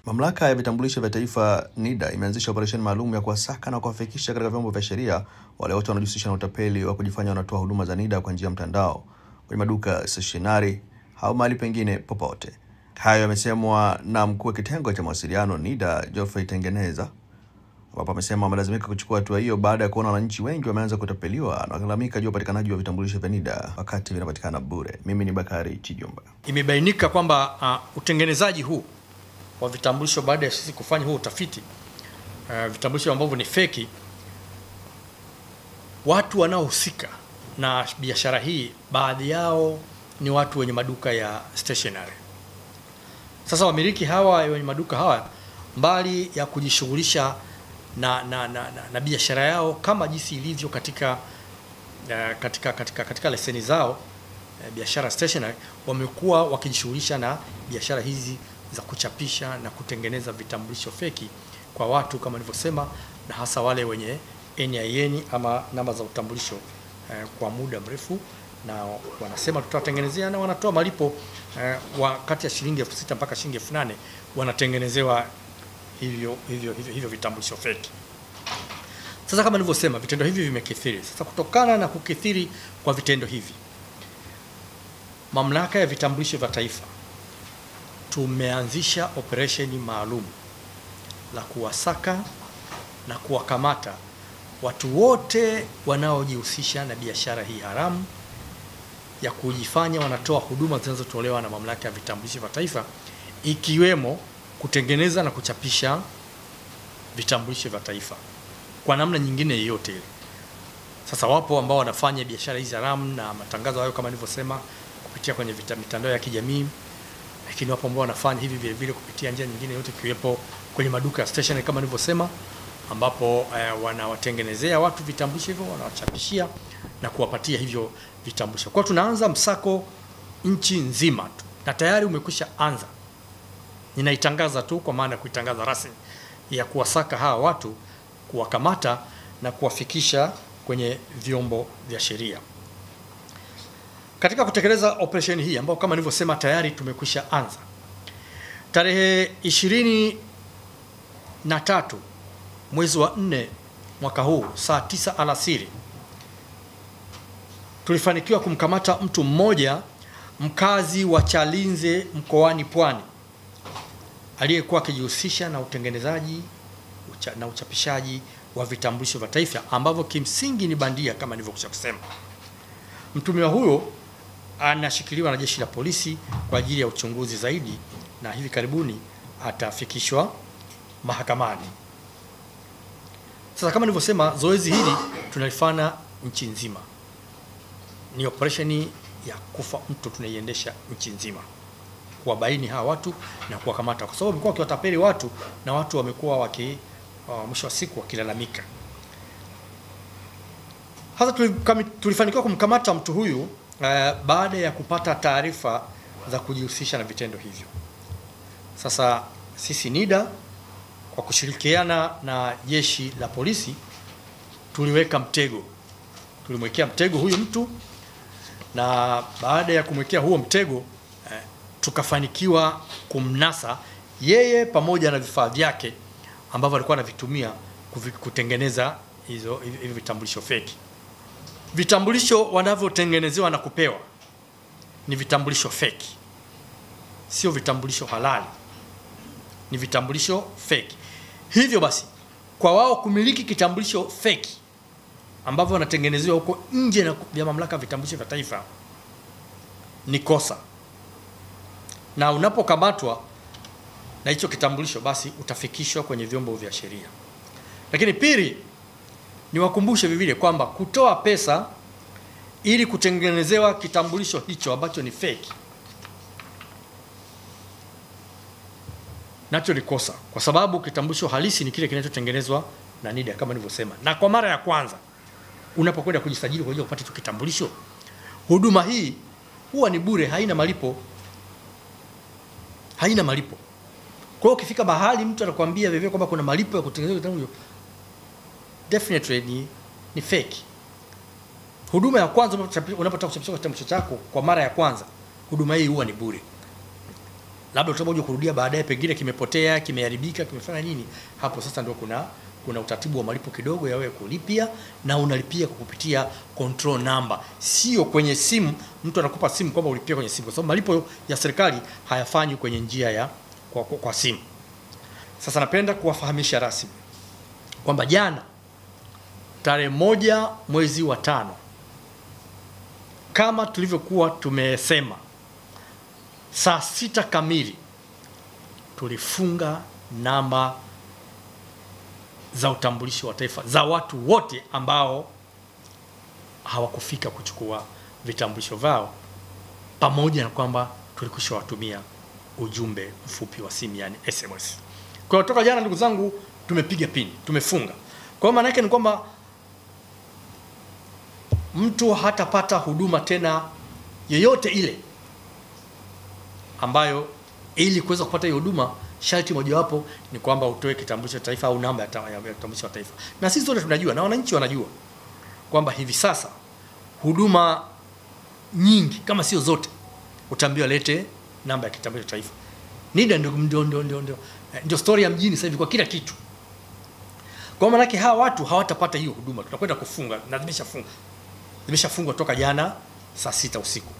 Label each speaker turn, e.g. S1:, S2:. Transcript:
S1: Mamlaka ya vitambulisho vya taifa NIDA imeanzisha operesheni maalum ya kuwasaka na kuwafikisha katika vyombo vya sheria wale wote wanajihusisha na utapeli wa kujifanya wanatoa huduma za NIDA kwa njia ya mtandao kwenye maduka stationari au mahali pengine popote. Hayo yamesemwa na mkuu wa kitengo cha mawasiliano NIDA Geoffrey Tengeneza, ambapo amesema wamelazimika kuchukua hatua hiyo baada ya kuona wananchi wengi wameanza kutapeliwa na kulalamika juu ya upatikanaji wa vitambulisho vya NIDA wakati vinapatikana bure. Mimi ni Bakari Chijumba.
S2: Imebainika kwamba utengenezaji huu wa vitambulisho baada ya sisi kufanya huo utafiti, vitambulisho ambavyo ni feki, watu wanaohusika na biashara hii baadhi yao ni watu wenye maduka ya stationery. Sasa wamiliki hawa wenye maduka hawa, mbali ya kujishughulisha na biashara yao kama jinsi ilivyo katika leseni zao, biashara stationery, wamekuwa wakijishughulisha na biashara hizi za kuchapisha na kutengeneza vitambulisho feki kwa watu kama nilivyosema, na hasa wale wenye NIN ama namba za utambulisho kwa muda mrefu, na wanasema tutawatengenezea, na wanatoa malipo kati ya shilingi 6,000 mpaka shilingi 8,000 wanatengenezewa hivyo vitambulisho feki. Sasa kama nilivyosema, vitendo hivi vimekithiri. Sasa kutokana na kukithiri kwa vitendo hivi, Mamlaka ya Vitambulisho vya Taifa tumeanzisha operesheni maalum la kuwasaka na kuwakamata watu wote wanaojihusisha na biashara hii haramu ya kujifanya wanatoa huduma zinazotolewa na Mamlaka ya Vitambulisho vya Taifa, ikiwemo kutengeneza na kuchapisha vitambulisho vya taifa kwa namna nyingine yoyote ile. Sasa wapo ambao wanafanya biashara hizi haramu na matangazo hayo kama nilivyosema kupitia kwenye mitandao ya kijamii, lakini wapo ambao wanafanya hivi vile vile kupitia njia nyingine yote, kiwepo kwenye maduka ya stationery kama nilivyosema, ambapo wanawatengenezea watu vitambulisho hivyo, wanawachapishia na kuwapatia hivyo vitambulisho. Kwa tunaanza msako nchi nzima tu, na tayari umekwisha anza. Ninaitangaza tu kwa maana kuitangaza rasmi ya kuwasaka hawa watu, kuwakamata na kuwafikisha kwenye vyombo vya sheria. Katika kutekeleza operesheni hii ambayo kama nilivyosema tayari tumekwisha anza, tarehe 23 mwezi wa 4 mwaka huu saa 9 alasiri tulifanikiwa kumkamata mtu mmoja mkazi wa Chalinze mkoani Pwani aliyekuwa akijihusisha na utengenezaji na uchapishaji wa vitambulisho vya taifa ambavyo kimsingi ni bandia kama nilivyokwisha kusema. Mtumiwa huyo anashikiliwa na jeshi la polisi kwa ajili ya uchunguzi zaidi, na hivi karibuni atafikishwa mahakamani. Sasa kama nilivyosema, zoezi hili tunalifanya nchi nzima. Ni operesheni ya kufa mtu tunaiendesha nchi nzima, kuwabaini hawa watu na kuwakamata, kwa sababu wamekuwa wakiwatapeli watu na watu wamekuwa mwisho wa siku wakilalamika. Hasa tulifanikiwa kumkamata mtu huyu baada ya kupata taarifa za kujihusisha na vitendo hivyo. Sasa sisi NIDA kwa kushirikiana na jeshi la polisi tuliweka mtego. Tulimwekea mtego huyu mtu, na baada ya kumwekea huo mtego tukafanikiwa kumnasa yeye pamoja na vifaa vyake ambavyo alikuwa anavitumia kutengeneza hizo vitambulisho feki. Vitambulisho wanavyotengenezewa na kupewa ni vitambulisho feki, sio vitambulisho halali, ni vitambulisho feki. Hivyo basi, kwa wao kumiliki kitambulisho feki ambavyo wanatengenezewa huko nje ya Mamlaka ya Vitambulisho vya Taifa ni kosa, na unapokamatwa na hicho kitambulisho basi utafikishwa kwenye vyombo vya sheria. Lakini pili, niwakumbushe vivile kwamba kutoa pesa ili kutengenezewa kitambulisho hicho ambacho ni feki nacho ni kosa, kwa sababu kitambulisho halisi ni kile kinachotengenezwa na NIDA kama nilivyosema. Na kwa mara ya kwanza unapokwenda kujisajili kwa ajili ya kupata hicho kitambulisho, huduma hii huwa ni bure, haina malipo. Haina malipo. Kwa hiyo ukifika mahali mtu anakuambia vivyo kwamba kuna malipo ya kutengeneza kitambulisho, definitely ni fake. Huduma ya kwanza unapotaka kuchapisha kitambulisho chako kwa mara ya kwanza, huduma hii huwa ni bure. labda utakuja kurudia baadaye, pengine kimepotea, kimeharibika, kimefanya nini, hapo sasa ndio kuna utaratibu wa malipo kidogo ya wewe kulipia, na unalipia kwa kupitia control number, sio kwenye simu. Mtu anakupa simu kwamba ulipia kwenye simu, kwa sababu malipo ya serikali hayafanywi kwenye njia ya kwa simu. Sasa napenda kuwafahamisha rasmi kwamba jana tarehe 1 mwezi wa 5, kama tulivyokuwa tumesema, saa 6 kamili tulifunga namba za utambulisho wa taifa za watu wote ambao hawakufika kuchukua vitambulisho vyao, pamoja na kwamba tulikwisha watumia ujumbe mfupi wa simu, yani SMS. Kwa hiyo toka jana, ndugu zangu, tumepiga pini, tumefunga. Kwa hiyo maana yake ni kwamba mtu hatapata huduma tena yoyote ile ambayo, ili kuweza kupata hiyo huduma, sharti mojawapo ni kwamba utoe kitambulisho cha taifa au namba ya kitambulisho cha taifa. Na sisi wote tunajua na wananchi wanajua kwamba hivi sasa huduma nyingi, kama sio zote, utaambiwa lete namba ya kitambulisho cha taifa. NIDA ndio story ya mjini sasa hivi kwa kila kitu. Kwa maana yake hawa watu hawatapata hiyo huduma, tunakwenda kufunga, na zimeshafungwa toka jana saa 6 usiku.